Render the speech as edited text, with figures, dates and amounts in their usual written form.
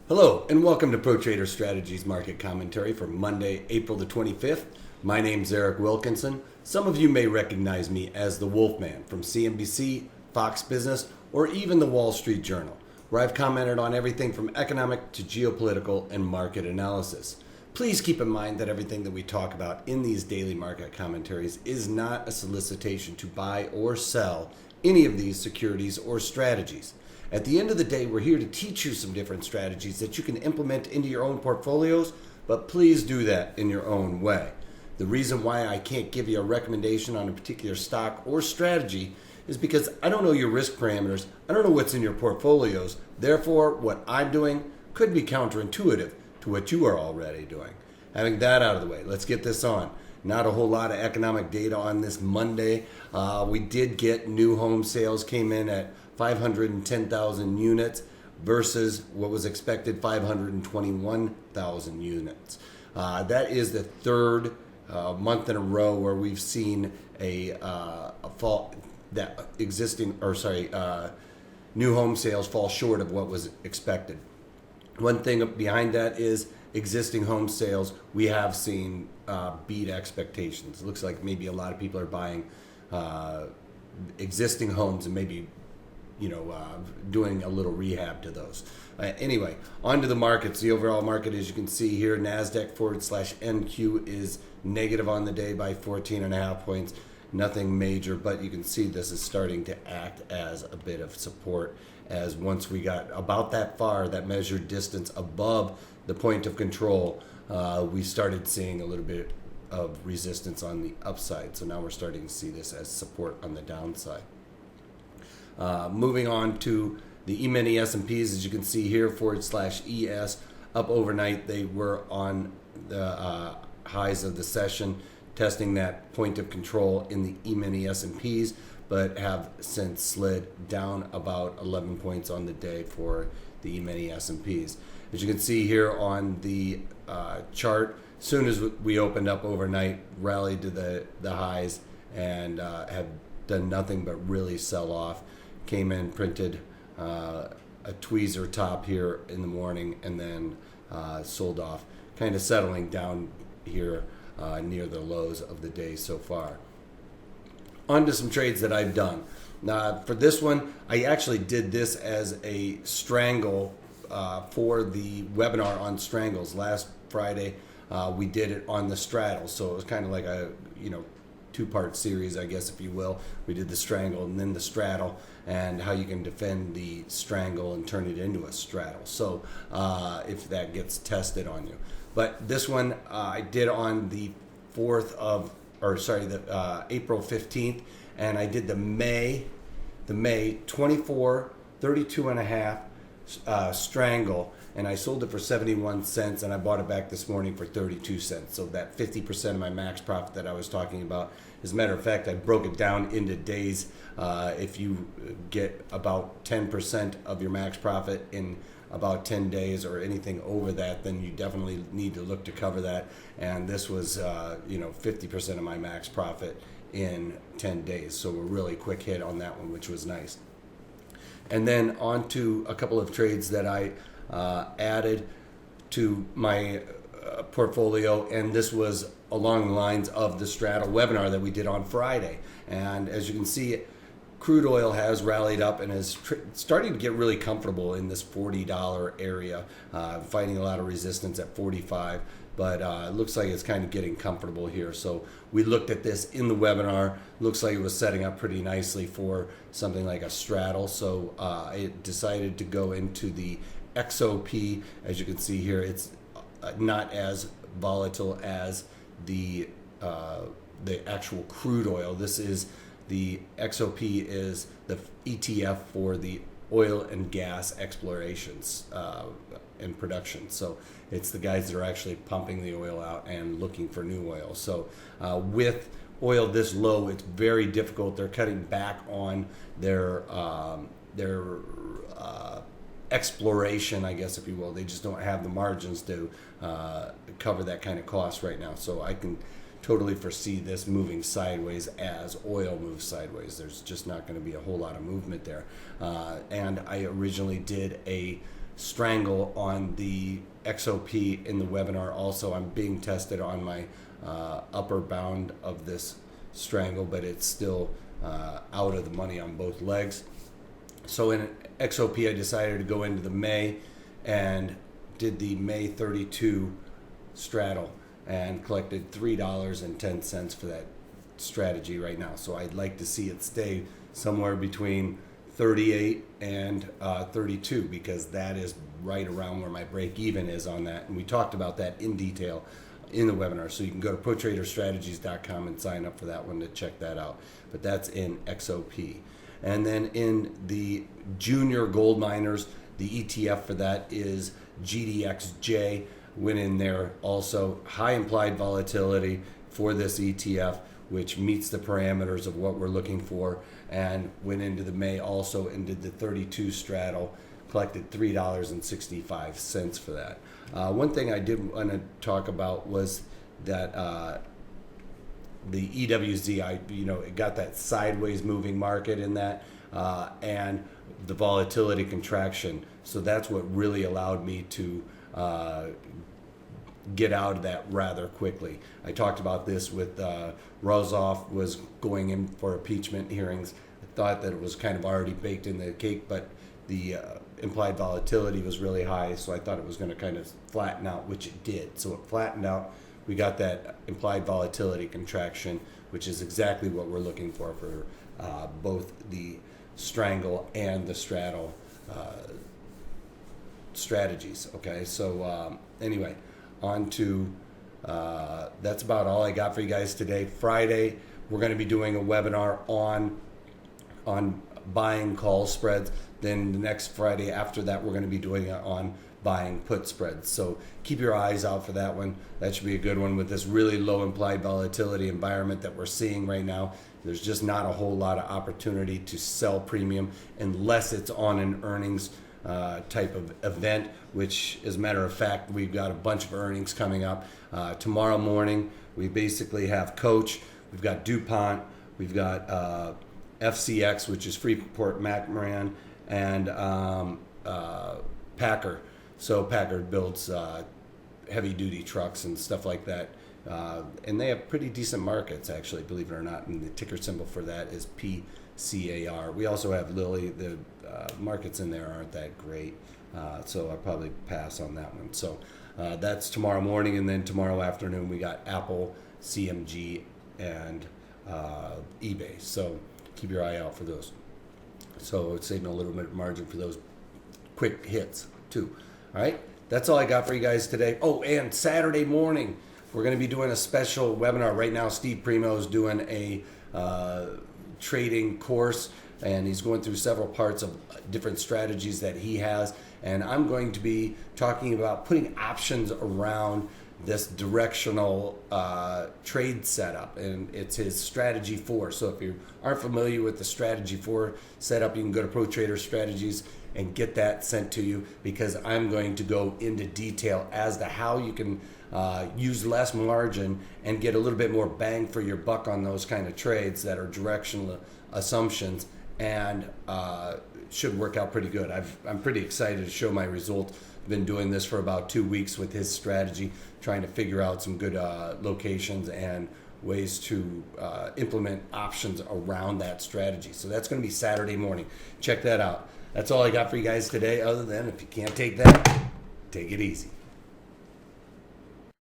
Hello, and welcome to Pro Trader Strategies Market Commentary for Monday, April the 25th. My name's Eric Wilkinson. Some of you may recognize me as the Wolfman from CNBC, Fox Business, or even the Wall Street Journal, where I've commented on everything from economic to geopolitical and market analysis. Please keep in mind that everything that we talk about in these daily market commentaries is not a solicitation to buy or sell any of these securities or strategies. At the end of the day, we're here to teach you some different strategies that you can implement into your own portfolios, but please do that in your own way. The reason why I can't give you a recommendation on a particular stock or strategy is because I don't know your risk parameters. I don't know what's in your portfolios. Therefore, what I'm doing could be counterintuitive to what you are already doing. Having that out of the way, let's get this on. Not a whole lot of economic data on this Monday. We did get new home sales came in at 510,000 units versus what was expected 521,000 units. That is the third month in a row where we've seen a fall that new home sales fall short of what was expected. One thing behind that is existing home sales we have seen beat expectations. It looks like maybe a lot of people are buying existing homes and maybe doing a little rehab to those. Anyway, on to the markets. The overall market, as you can see here, NASDAQ/NQ is negative on the day by 14.5 points. Nothing major, but you can see this is starting to act as a bit of support, as once we got about that far, that measured distance above the point of control, we started seeing a little bit of resistance on the upside. So now we're starting to see this as support on the downside. Moving on to the E-mini S&Ps, as you can see here, /ES, up overnight. They were on the highs of the session, testing that point of control in the E-mini S&Ps, but have since slid down about 11 points on the day for the E-mini S&Ps. As you can see here on the chart, as soon as we opened up overnight, rallied to the highs and have done nothing but really sell off. Came in, printed a tweezer top here in the morning, and then sold off, kind of settling down here near the lows of the day so far. On to some trades that I've done. For this one, I actually did this as a strangle for the webinar on strangles. Last Friday, we did it on the straddle, so it was kind of like a two-part series, I guess, if you will. We did the strangle and then the straddle, and how you can defend the strangle and turn it into a straddle. So if that gets tested on you. But this one I did on the April 15th, and I did the May 24, 32.5 strangle, and I sold it for 71 cents, and I bought it back this morning for 32 cents. So that 50% of my max profit that I was talking about. As a matter of fact, I broke it down into days. If you get about 10% of your max profit in about 10 days or anything over that, then you definitely need to look to cover that. And this was 50% of my max profit in 10 days. So a really quick hit on that one, which was nice. And then on to a couple of trades that I added to my portfolio, and this was along the lines of the straddle webinar that we did on Friday. And as you can see, crude oil has rallied up and is starting to get really comfortable in this $40 area, fighting a lot of resistance at 45, but it looks like it's kind of getting comfortable here. So we looked at this in the webinar. Looks like it was setting up pretty nicely for something like a straddle. So I decided to go into the XOP. As you can see here, it's not as volatile as the actual crude oil. This is the XOP is the ETF for the oil and gas explorations and production. So it's the guys that are actually pumping the oil out and looking for new oil. So with oil this low, it's very difficult. They're cutting back on their exploration, I guess, if you will. They just don't have the margins to cover that kind of cost right now. So I can totally foresee this moving sideways as oil moves sideways. There's just not going to be a whole lot of movement there. And I originally did a strangle on the XOP in the webinar. Also, I'm being tested on my upper bound of this strangle, but it's still out of the money on both legs. So in XOP, I decided to go into the May and did the May 32 straddle and collected $3.10 for that strategy right now. So I'd like to see it stay somewhere between 38 and 32, because that is right around where my break even is on that. And we talked about that in detail in the webinar. So you can go to protraderstrategies.com and sign up for that one to check that out. But that's in XOP. And then in the junior gold miners, the ETF for that is GDXJ. Went in there also. High implied volatility for this ETF, which meets the parameters of what we're looking for, and went into the May also and did the 32 straddle, collected $3.65 for that. One thing I did want to talk about was that the EWZ, it got that sideways moving market in that, and the volatility contraction. So that's what really allowed me to get out of that rather quickly. I talked about this with Rozoff was going in for impeachment hearings. I thought that it was kind of already baked in the cake, but the implied volatility was really high, so I thought it was going to kind of flatten out, which it did. So it flattened out. We got that implied volatility contraction, which is exactly what we're looking for both the strangle and the straddle strategies. Okay, so anyway, on to that's about all I got for you guys today. Friday, we're going to be doing a webinar on buying call spreads. Then the next Friday after that, we're going to be doing it on buying put spreads. So keep your eyes out for that one. That should be a good one with this really low implied volatility environment that we're seeing right now. There's just not a whole lot of opportunity to sell premium unless it's on an earnings type of event, which, as a matter of fact, we've got a bunch of earnings coming up. Tomorrow morning, we basically have Coach, we've got DuPont, we've got FCX, which is Freeport McMoran, and Packer. So Packer builds heavy-duty trucks and stuff like that. And they have pretty decent markets, actually, believe it or not. And the ticker symbol for that is PCAR. We also have Lilly. The markets in there aren't that great, so I'll probably pass on that one. So that's tomorrow morning, and then tomorrow afternoon we got Apple, CMG, and eBay. So keep your eye out for those. So it's saving a little bit of margin for those quick hits too. All right, that's all I got for you guys today. Oh, and Saturday morning, we're going to be doing a special webinar. Right now, Steve Primo is doing a trading course, and he's going through several parts of different strategies that he has. And I'm going to be talking about putting options around this directional trade setup, and it's his strategy 4. So if you aren't familiar with the strategy 4 setup, you can go to Pro Trader Strategies and get that sent to you, because I'm going to go into detail as to how you can use less margin and get a little bit more bang for your buck on those kind of trades that are directional assumptions, and should work out pretty good. I'm pretty excited to show my results. I've been doing this for about 2 weeks with his strategy, trying to figure out some good locations and ways to implement options around that strategy. So that's going to be Saturday morning. Check that out. That's all I got for you guys today, other than if you can't take that, take it easy.